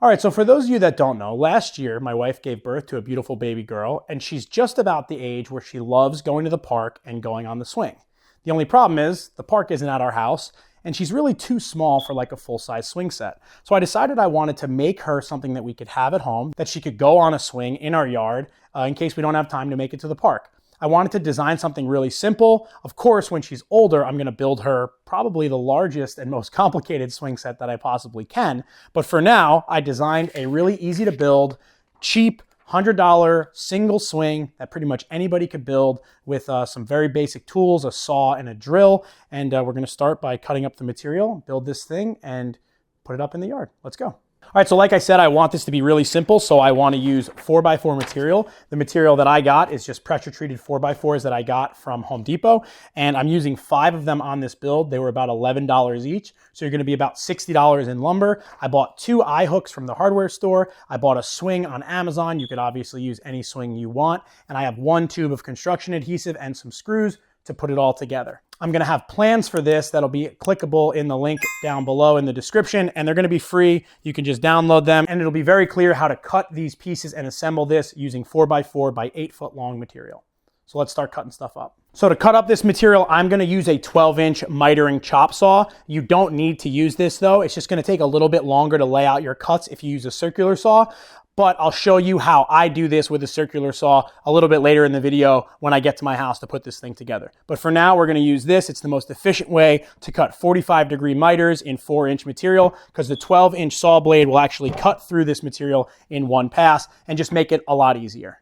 All right, so for those of you that don't know, last year my wife gave birth to a beautiful baby girl, and she's just about the age where she loves going to the park and going on the swing. The only problem is the park isn't at our house, and she's really too small for like a full-size swing set. So I decided I wanted to make her something that we could have at home, that she could go on a swing in our yard in case we don't have time to make it to the park. I wanted to design something really simple. Of course, when she's older, I'm gonna build her probably the largest and most complicated swing set that I possibly can. But for now, I designed a really easy to build, cheap, $100 single swing that pretty much anybody could build with some very basic tools, a saw and a drill. And we're gonna start by cutting up the material, build this thing, and put it up in the yard. Let's go. All right, so like I said, I want this to be really simple, so I want to use 4x4 material. The material that I got is just pressure-treated 4x4s that I got from Home Depot, and I'm using 5 of them on this build. They were about $11 each, so you're going to be about $60 in lumber. I bought 2 eye hooks from the hardware store. I bought a swing on Amazon. You could obviously use any swing you want, and I have 1 tube of construction adhesive and some screws to put it all together. I'm gonna have plans for this that'll be clickable in the link down below in the description, and they're gonna be free. You can just download them, and it'll be very clear how to cut these pieces and assemble this using 4x4 by 8 foot long material. So let's start cutting stuff up. So to cut up this material, I'm gonna use a 12-inch mitering chop saw. You don't need to use this though. It's just gonna take a little bit longer to lay out your cuts if you use a circular saw. But I'll show you how I do this with a circular saw a little bit later in the video when I get to my house to put this thing together. But for now, we're gonna use this. It's the most efficient way to cut 45-degree miters in 4-inch material because the 12-inch saw blade will actually cut through this material in one pass and just make it a lot easier.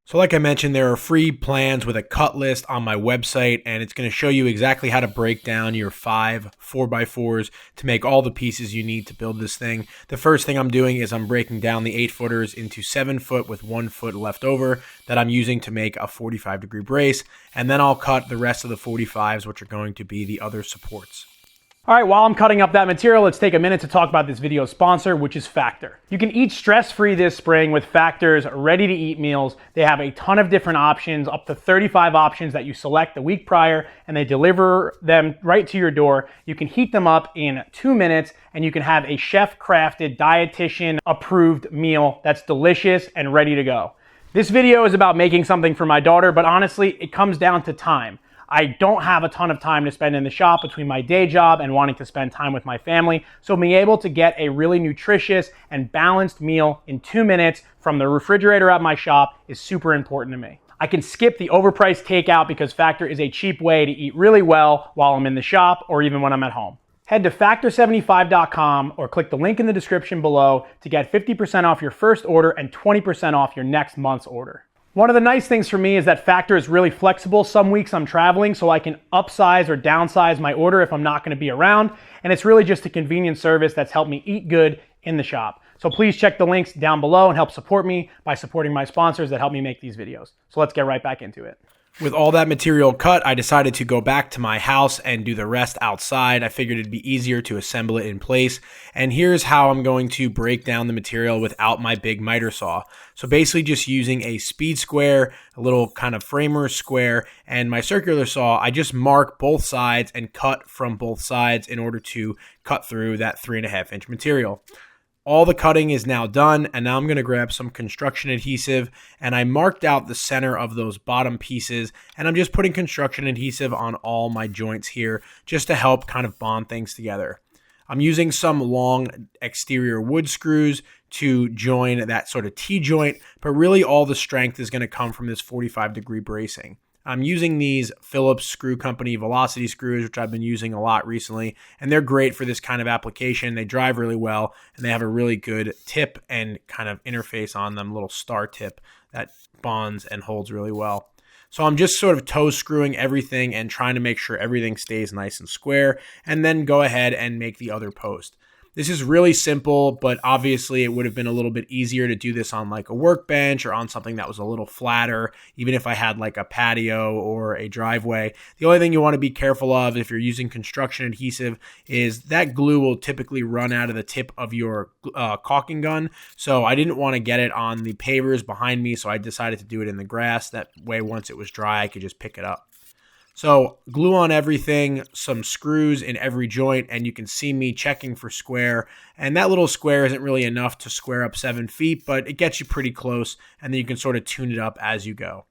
So like I mentioned, there are free plans with a cut list on my website, and it's going to show you exactly how to break down your 5 4x4s to make all the pieces you need to build this thing. The first thing I'm doing is I'm breaking down the 8-footers into 7 foot with 1 foot left over that I'm using to make a 45-degree brace, and then I'll cut the rest of the 45s, which are going to be the other supports. All right, while I'm cutting up that material, let's take a minute to talk about this video's sponsor, which is Factor. You can eat stress-free this spring with Factor's ready-to-eat meals. They have a ton of different options, up to 35 options that you select the week prior, and they deliver them right to your door. You can heat them up in 2 minutes, and you can have a chef-crafted, dietitian-approved meal that's delicious and ready to go. This video is about making something for my daughter, but honestly, it comes down to time. I don't have a ton of time to spend in the shop between my day job and wanting to spend time with my family, so being able to get a really nutritious and balanced meal in 2 minutes from the refrigerator at my shop is super important to me. I can skip the overpriced takeout because Factor is a cheap way to eat really well while I'm in the shop or even when I'm at home. Head to factor75.com or click the link in the description below to get 50% off your first order and 20% off your next month's order. One of the nice things for me is that Factor is really flexible. Some weeks I'm traveling, so I can upsize or downsize my order if I'm not gonna be around. And it's really just a convenient service that's helped me eat good in the shop. So please check the links down below and help support me by supporting my sponsors that help me make these videos. So let's get right back into it. With all that material cut, I decided to go back to my house and do the rest outside. I figured it'd be easier to assemble it in place. And here's how I'm going to break down the material without my big miter saw. So basically just using a speed square, a little kind of framer square, and my circular saw, I just mark both sides and cut from both sides in order to cut through that 3.5-inch material. All the cutting is now done, and now I'm going to grab some construction adhesive, and I marked out the center of those bottom pieces, and I'm just putting construction adhesive on all my joints here just to help kind of bond things together. I'm using some long exterior wood screws to join that sort of T-joint, but really all the strength is going to come from this 45-degree bracing. I'm using these Phillips Screw Company Velocity screws, which I've been using a lot recently, and they're great for this kind of application. They drive really well, and they have a really good tip and kind of interface on them, little star tip that bonds and holds really well. So I'm just sort of toe screwing everything and trying to make sure everything stays nice and square, and then go ahead and make the other post. This is really simple, but obviously it would have been a little bit easier to do this on like a workbench or on something that was a little flatter, even if I had like a patio or a driveway. The only thing you want to be careful of if you're using construction adhesive is that glue will typically run out of the tip of your caulking gun. So I didn't want to get it on the pavers behind me, so I decided to do it in the grass. That way, once it was dry, I could just pick it up. So glue on everything, some screws in every joint, and you can see me checking for square. And that little square isn't really enough to square up 7 feet, but it gets you pretty close, and then you can sort of tune it up as you go.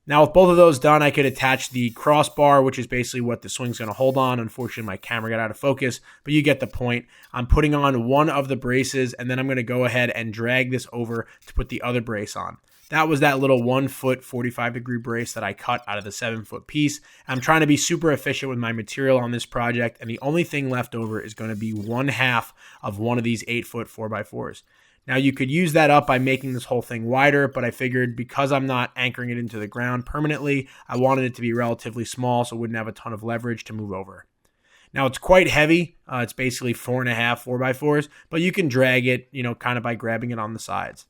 Now, with both of those done, I could attach the crossbar, which is basically what the swing's going to hold on. Unfortunately, my camera got out of focus, but you get the point. I'm putting on one of the braces, and then I'm going to go ahead and drag this over to put the other brace on. That was that little 1 foot 45-degree brace that I cut out of the 7-foot piece. I'm trying to be super efficient with my material on this project, and the only thing left over is going to be 1/2 of one of these 8-foot 4x4s. Now, you could use that up by making this whole thing wider, but I figured because I'm not anchoring it into the ground permanently, I wanted it to be relatively small so it wouldn't have a ton of leverage to move over. Now, it's quite heavy. It's basically 4.5 4x4s, but you can drag it, kind of by grabbing it on the sides.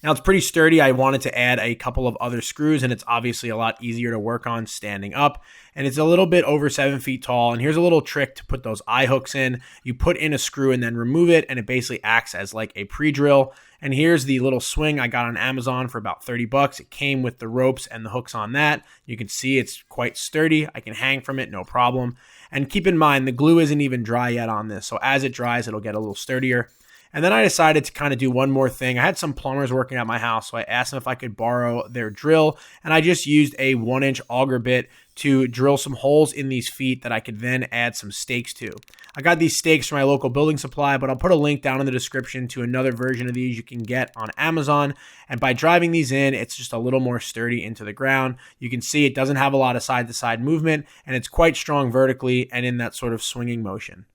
Now, it's pretty sturdy. I wanted to add a couple of other screws, and it's obviously a lot easier to work on standing up. And it's a little bit over 7 feet tall. And here's a little trick to put those eye hooks in. You put in a screw and then remove it, and it basically acts as like a pre-drill. And here's the little swing I got on Amazon for about $30. It came with the ropes and the hooks on that. You can see it's quite sturdy. I can hang from it, no problem. And keep in mind, the glue isn't even dry yet on this. So as it dries, it'll get a little sturdier. And then I decided to kind of do one more thing. I had some plumbers working at my house, so I asked them if I could borrow their drill, and I just used a 1-inch auger bit to drill some holes in these feet that I could then add some stakes to. I got these stakes from my local building supply, but I'll put a link down in the description to another version of these you can get on Amazon. And by driving these in, it's just a little more sturdy into the ground. You can see it doesn't have a lot of side-to-side movement, and it's quite strong vertically and in that sort of swinging motion.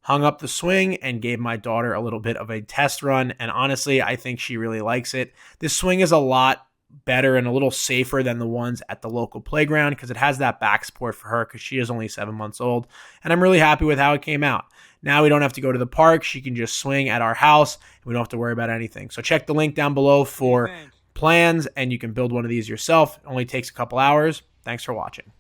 Hung up the swing and gave my daughter a little bit of a test run, and honestly, I think she really likes it. This swing is a lot better and a little safer than the ones at the local playground because it has that back support for her because she is only 7 months old, and I'm really happy with how it came out. Now we don't have to go to the park. She can just swing at our house, and we don't have to worry about anything. So check the link down below for plans, and you can build one of these yourself. It only takes a couple hours. Thanks for watching.